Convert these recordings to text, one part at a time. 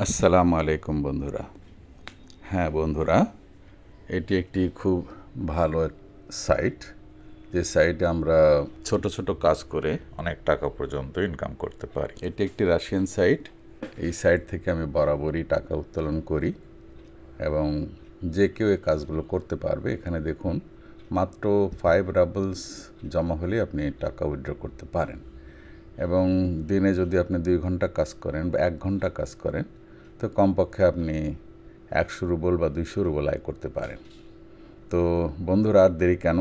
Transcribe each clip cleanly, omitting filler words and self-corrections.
আসসালামু আলাইকুম বন্ধুরা। হ্যাঁ বন্ধুরা, এটি একটি খুব ভালো সাইট, যে সাইটে আমরা ছোট ছোট কাজ করে অনেক টাকা পর্যন্ত ইনকাম করতে পারি। এটি একটি রাশিয়ান সাইট। এই সাইট থেকে আমি বরাবরই টাকা উত্তোলন করি এবং যে কেউ এই কাজগুলো করতে পারবে। এখানে দেখুন, মাত্র 5 রাবলস জমা হলে আপনি টাকা উইথড্র করতে পারেন এবং দিনে যদি আপনি 2 ঘন্টা কাজ করেন বা 1 ঘন্টা কাজ করেন, তো কমপক্ষে আপনি 100 রুবল বা 200 রুবল আয় করতে পারেন। তো বন্ধুরা, আর দেরি কেন,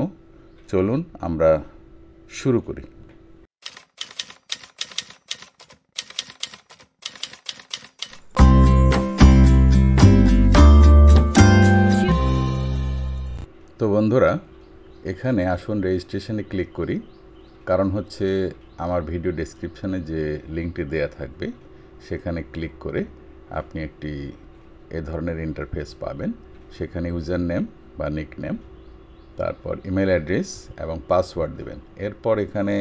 চলুন আমরা শুরু করি। তো বন্ধুরা, এখানে আসুন রেজিস্ট্রেশনে ক্লিক করি। কারণ হচ্ছে আমার ভিডিও ডেসক্রিপশানে যে লিঙ্কটি দেয়া থাকবে সেখানে ক্লিক করে আপনি একটি এ ধরনের ইন্টারফেস পাবেন। সেখানে ইউজার নেম বা নিক নেম, তারপর ইমেল অ্যাড্রেস এবং পাসওয়ার্ড দেবেন। এরপর এখানে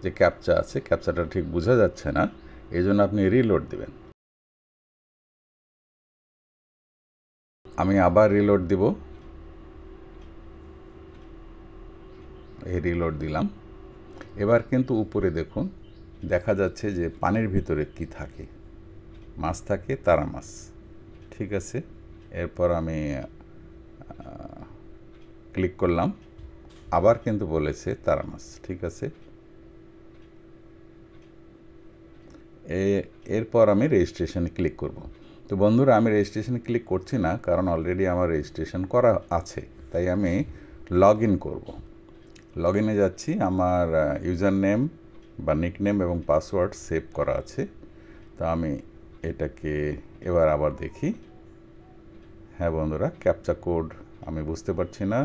যে ক্যাপচা আছে, ক্যাপচাটা ঠিক বোঝা যাচ্ছে না, এই জন্য আপনি রিলোড দেবেন। আমি আবার রিলোড দিব। এই রিলোড দিলাম। এবার কিন্তু উপরে দেখুন, দেখা যাচ্ছে যে পানির ভিতরে কি থাকে। মাছ থাকে, তারা মাছ। ঠিক আছে, এরপর আমি ক্লিক করলাম। আবার কিন্তু বলেছে তারা মাছ। ঠিক আছে, এরপর আমি রেজিস্ট্রেশনে ক্লিক করব। তো বন্ধুরা, আমি রেজিস্ট্রেশনে ক্লিক করছি না, কারণ অলরেডি আমার রেজিস্ট্রেশন করা আছে। তাই আমি লগ ইন করব। লগ ইনে যাচ্ছি। আমার ইউজার নেম বা নিক নেম এবং পাসওয়ার্ড সেভ করা আছে। তো আমি এটাকে এবার আবার দেখি। হ্যাঁ বন্ধুরা, ক্যাপচা কোড আমি বুঝতে পারছি না,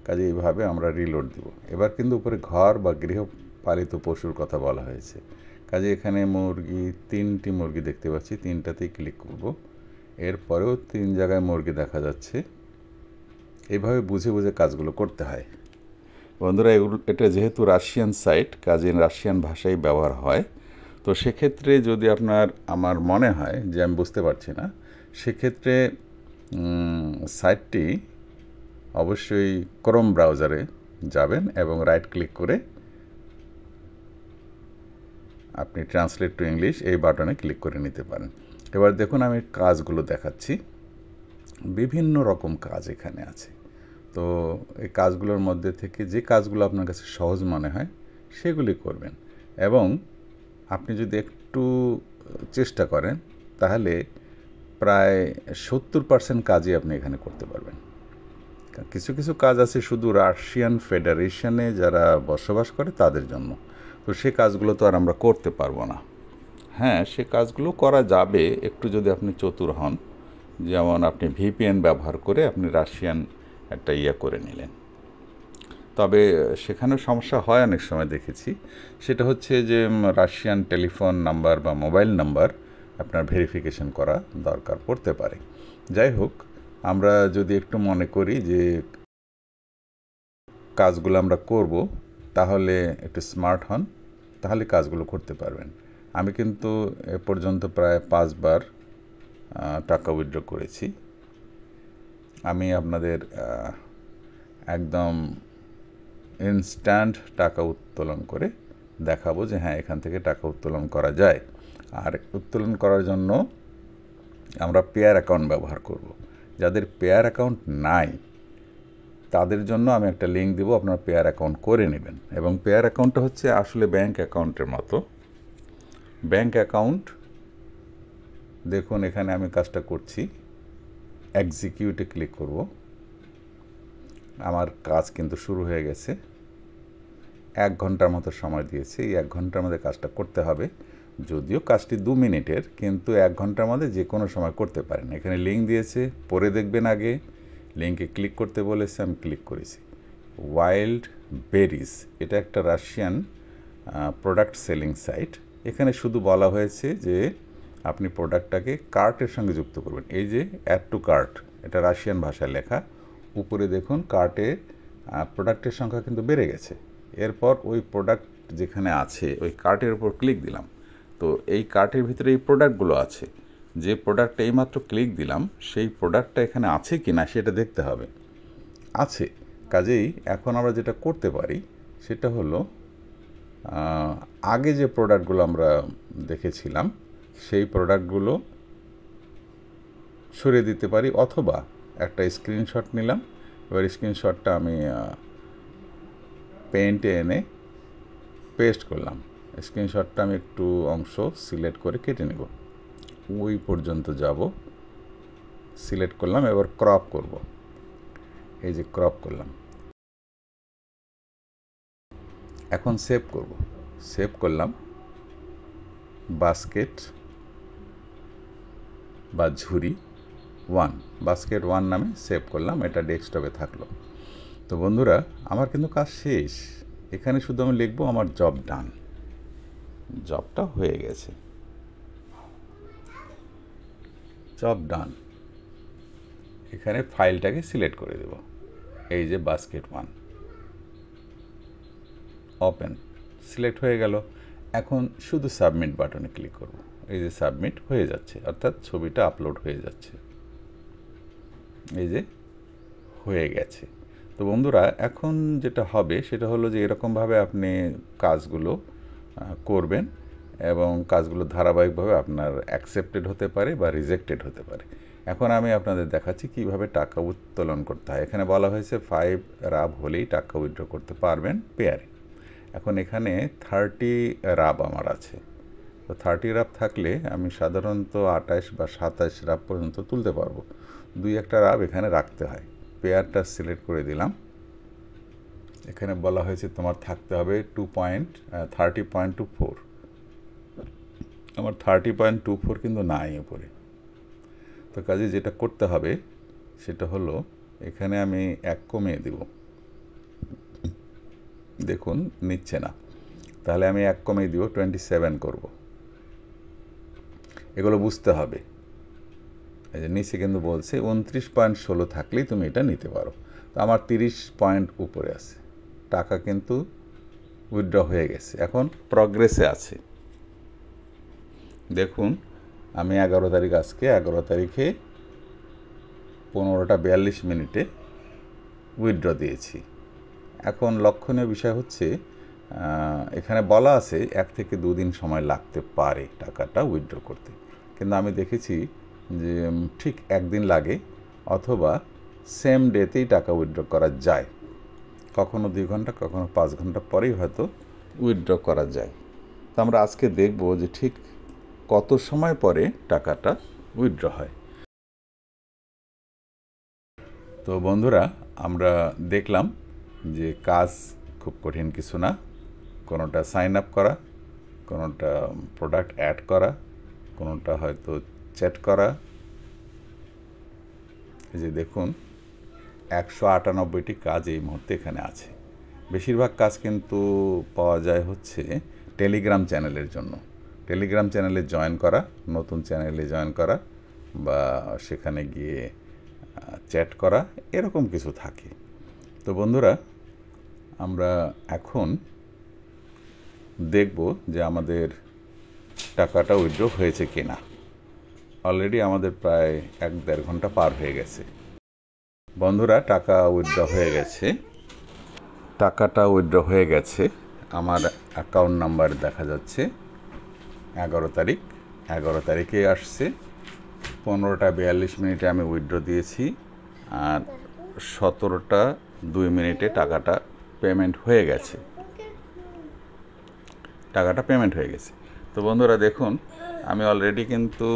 কাজে এইভাবে আমরা রিলোড দিব। এবার কিন্তু উপরে ঘর বা গৃহপালিত পশুর কথা বলা হয়েছে, কাজে এখানে মুরগি, 3টি মুরগি দেখতে পাচ্ছি, 3টাতেই ক্লিক করব। এরপরেও 3 জায়গায় মুরগি দেখা যাচ্ছে। এইভাবে বুঝে বুঝে কাজগুলো করতে হয় বন্ধুরা। এটা যেহেতু রাশিয়ান সাইট, কাজে রাশিয়ান ভাষাই ব্যবহার হয়। তো সেক্ষেত্রে যদি আমার মনে হয় যে আমি বুঝতে পারছি না, সেক্ষেত্রে সাইটটি অবশ্যই ক্রোম ব্রাউজারে যাবেন এবং রাইট ক্লিক করে আপনি ট্রান্সলেট টু ইংলিশ এই বাটনে ক্লিক করে নিতে পারেন। এবার দেখুন, আমি কাজগুলো দেখাচ্ছি। বিভিন্ন রকম কাজ এখানে আছে। তো এই কাজগুলোর মধ্যে থেকে যে কাজগুলো আপনার কাছে সহজ মনে হয় সেগুলি করবেন এবং আপনি যদি একটু চেষ্টা করেন তাহলে প্রায় 70% কাজই আপনি এখানে করতে পারবেন। কিছু কিছু কাজ আছে শুধু রাশিয়ান ফেডারেশনে যারা বসবাস করে তাদের জন্য, তো সে কাজগুলো তো আর আমরা করতে পারবো না। হ্যাঁ, সে কাজগুলো করা যাবে একটু যদি আপনি চতুর হন। যেমন আপনি ভিপিএন ব্যবহার করে আপনি রাশিয়ান একটা করে নিলেন। তবে সেখানেও সমস্যা হয় অনেক সময় দেখেছি। সেটা হচ্ছে যে রাশিয়ান টেলিফোন নাম্বার বা মোবাইল নাম্বার আপনার ভেরিফিকেশন করা দরকার পড়তে পারে। যাই হোক, আমরা যদি একটু মনে করি যে কাজগুলো আমরা করব, তাহলে একটু স্মার্ট হন, তাহলে কাজগুলো করতে পারবেন। আমি কিন্তু এ পর্যন্ত প্রায় 5 বার টাকা উইথড্র করেছি। আমি আপনাদের একদম ইনস্ট্যান্ট টাকা উত্তোলন করে দেখাবো যে হ্যাঁ, এখান থেকে টাকা উত্তোলন করা যায়। আর উত্তোলন করার জন্য আমরা পেয়ার অ্যাকাউন্ট ব্যবহার করব। যাদের পেয়ার অ্যাকাউন্ট নাই তাদের জন্য আমি একটা লিঙ্ক দেবো, আপনারা পেয়ার অ্যাকাউন্ট করে নেবেন। এবং পেয়ার অ্যাকাউন্টটা হচ্ছে আসলে ব্যাঙ্ক অ্যাকাউন্টের মতো। ব্যাঙ্ক অ্যাকাউন্ট দেখুন, এখানে আমি কাজটা করছি, এক্সিকিউটে ক্লিক করব। আমার কাজ কিন্তু শুরু হয়ে গেছে। 1 ঘন্টার মতো সময় দিয়েছি। এই 1 ঘন্টার মধ্যে কাজটা করতে হবে। যদিও কাজটি 2 মিনিটের, কিন্তু 1 ঘন্টার মধ্যে যে কোনো সময় করতে পারেন। এখানে লিঙ্ক দিয়েছে, পড়ে দেখবেন আগে। লিঙ্কে ক্লিক করতে বলেছে, আমি ক্লিক করেছি। ওয়াইল্ড বেরিজ, এটা একটা রাশিয়ান প্রোডাক্ট সেলিং সাইট। এখানে শুধু বলা হয়েছে যে আপনি প্রোডাক্টটাকে কার্টের সঙ্গে যুক্ত করবেন। এই যে অ্যাড টু কার্ট, এটা রাশিয়ান ভাষায় লেখা। উপরে দেখুন, কার্টে প্রোডাক্টের সংখ্যা কিন্তু বেড়ে গেছে। এরপর ওই প্রোডাক্ট যেখানে আছে ওই কার্টের উপর ক্লিক দিলাম। তো এই কার্টের ভিতরে এই প্রোডাক্টগুলো আছে। যে প্রোডাক্টটা এইমাত্র ক্লিক দিলাম সেই প্রোডাক্টটা এখানে আছে কি না সেটা দেখতে হবে। আছে, কাজেই এখন আমরা যেটা করতে পারি সেটা হলো আগে যে প্রোডাক্টগুলো আমরা দেখেছিলাম সেই প্রোডাক্টগুলো সরিয়ে দিতে পারি, অথবা একটা স্ক্রিনশট নিলাম। এবার স্ক্রিনশটটা আমি পেইন্টে এনে পেস্ট করলাম। স্ক্রিনশটটা আমি একটু অংশ সিলেক্ট করে কেটে নেব, ওই পর্যন্ত যাব, সিলেক্ট করলাম। এবার ক্রপ করব, এই যে ক্রপ করলাম। এখন সেভ করব, সেভ করলাম। বাস্কেট বা ঝুড়ি 1, বাস্কেট 1 নামে সেভ করলাম, এটা ডেস্কটপে থাকলো। তো বন্ধুরা, আমার কিন্তু কাজ শেষ। এখানে শুধু আমি লিখবো আমার জব ডান, জবটা হয়ে গেছে, জব ডান। এখানে ফাইলটাকে সিলেক্ট করে দেব, এই যে বাস্কেট 1, ওপেন, সিলেক্ট হয়ে গেল। এখন শুধু সাবমিট বাটনে ক্লিক করব, এই যে সাবমিট হয়ে যাচ্ছে, অর্থাৎ ছবিটা আপলোড হয়ে যাচ্ছে, এই যে হয়ে গেছে। তো বন্ধুরা, এখন যেটা হবে সেটা হলো যে এরকমভাবে আপনি কাজগুলো করবেন এবং কাজগুলো ধারাবাহিকভাবে আপনার অ্যাকসেপ্টেড হতে পারে বা রিজেক্টেড হতে পারে। এখন আমি আপনাদের দেখাচ্ছি কিভাবে টাকা উত্তোলন করতে হয়। এখানে বলা হয়েছে 5 রাব হলেই টাকা উইথড্র করতে পারবেন পেয়ারে। এখন এখানে 30 রাব আমার আছে। তো 30 রাব থাকলে আমি সাধারণত 28 বা 27 রাব পর্যন্ত তুলতে পারবো। 2-1টা রাব এখানে রাখতে হয়। পেয়ারটা সিলেক্ট করে দিলাম। এখানে বলা হয়েছে তোমার থাকতে হবে 30.24। আমার 30.24 কিন্তু নাই উপরে। তো কাজে যেটা করতে হবে সেটা হলো এখানে আমি 1 কমিয়ে দেব। দেখুন নিচ্ছে না, তাহলে আমি 1 কমিয়ে দিব, 27 করব। এগুলো বুঝতে হবে। এই যে নিচে কিন্তু বলছে 29.16 থাকলেই তুমি এটা নিতে পারো। তো আমার 30 পয়েন্ট উপরে আছে, টাকা কিন্তু উইথড্র হয়ে গেছে, এখন প্রগ্রেসে আছে। দেখুন আমি 11 তারিখ, আজকে 11 তারিখে 15টা 42 মিনিটে উইথড্র দিয়েছি। এখন লক্ষণীয় বিষয় হচ্ছে এখানে বলা আছে 1 থেকে 2 দিন সময় লাগতে পারে টাকাটা উইথড্র করতে, কিন্তু আমি দেখেছি যে ঠিক 1 দিন লাগে, অথবা সেম ডেতেই টাকা উইথড্র করা যায়। কখনো 2 ঘন্টা, কখনো 5 ঘন্টা পরেই হয়তো উইথড্র করা যায়। তো আমরা আজকে দেখব যে ঠিক কত সময় পরে টাকাটা উইথড্র হয়। তো বন্ধুরা, আমরা দেখলাম যে কাজ খুব কঠিন কিছু না। কোনোটা সাইন আপ করা, কোনোটা প্রোডাক্ট অ্যাড করা, কোনোটা হয়তো চ্যাট করা। এই যে দেখুন 198টি কাজ এই মুহূর্তে এখানে আছে। বেশিরভাগ কাজ কিন্তু পাওয়া যায় হচ্ছে টেলিগ্রাম চ্যানেলের জন্য। টেলিগ্রাম চ্যানেলে জয়েন করা, নতুন চ্যানেলে জয়েন করা, বা সেখানে গিয়ে চ্যাট করা, এরকম কিছু থাকে। তো বন্ধুরা, আমরা এখন দেখব যে আমাদের টাকাটা উইথড্র হয়েছে কিনা। অলরেডি আমাদের প্রায় 1-1.5 ঘন্টা পার হয়ে গেছে। বন্ধুরা, টাকা উইথড্র হয়ে গেছে, টাকাটা উইথড্র হয়ে গেছে। আমার অ্যাকাউন্ট নাম্বার দেখা যাচ্ছে 11 তারিখ, 11 তারিখে আসছে। 15টা 42 মিনিটে আমি উইথড্র দিয়েছি, আর 17টা 2 মিনিটে টাকাটা পেমেন্ট হয়ে গেছে, টাকাটা পেমেন্ট হয়ে গেছে। তো বন্ধুরা দেখুন, আমি অলরেডি কিন্তু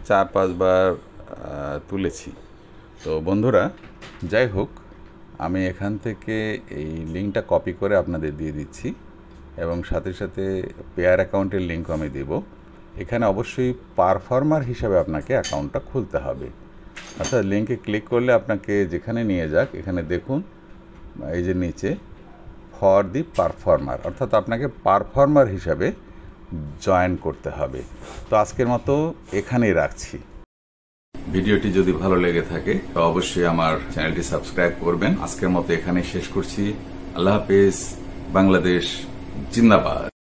4-5 বার তুলেছি। তো বন্ধুরা, যাই হোক, আমি এখান থেকে এই লিঙ্কটা কপি করে আপনাদের দিয়ে দিচ্ছি, এবং সাথে সাথে পেয়ার অ্যাকাউন্টের লিঙ্কও আমি দেব। এখানে অবশ্যই পারফর্মার হিসাবে আপনাকে অ্যাকাউন্টটা খুলতে হবে। অর্থাৎ লিঙ্কে ক্লিক করলে আপনাকে যেখানে নিয়ে যাক, এখানে দেখুন এই যে নিচে ফর দি পারফর্মার, অর্থাৎ আপনাকে পারফর্মার হিসাবে জয়েন করতে হবে। তো আজকের মতো এখানেই রাখছি। ভিডিওটি যদি ভালো লেগে থাকে তো অবশ্যই আমার চ্যানেলটি সাবস্ক্রাইব করবেন। আজকের মতো এখানেই শেষ করছি। আল্লাহ হাফেজ। বাংলাদেশ জিন্দাবাদ।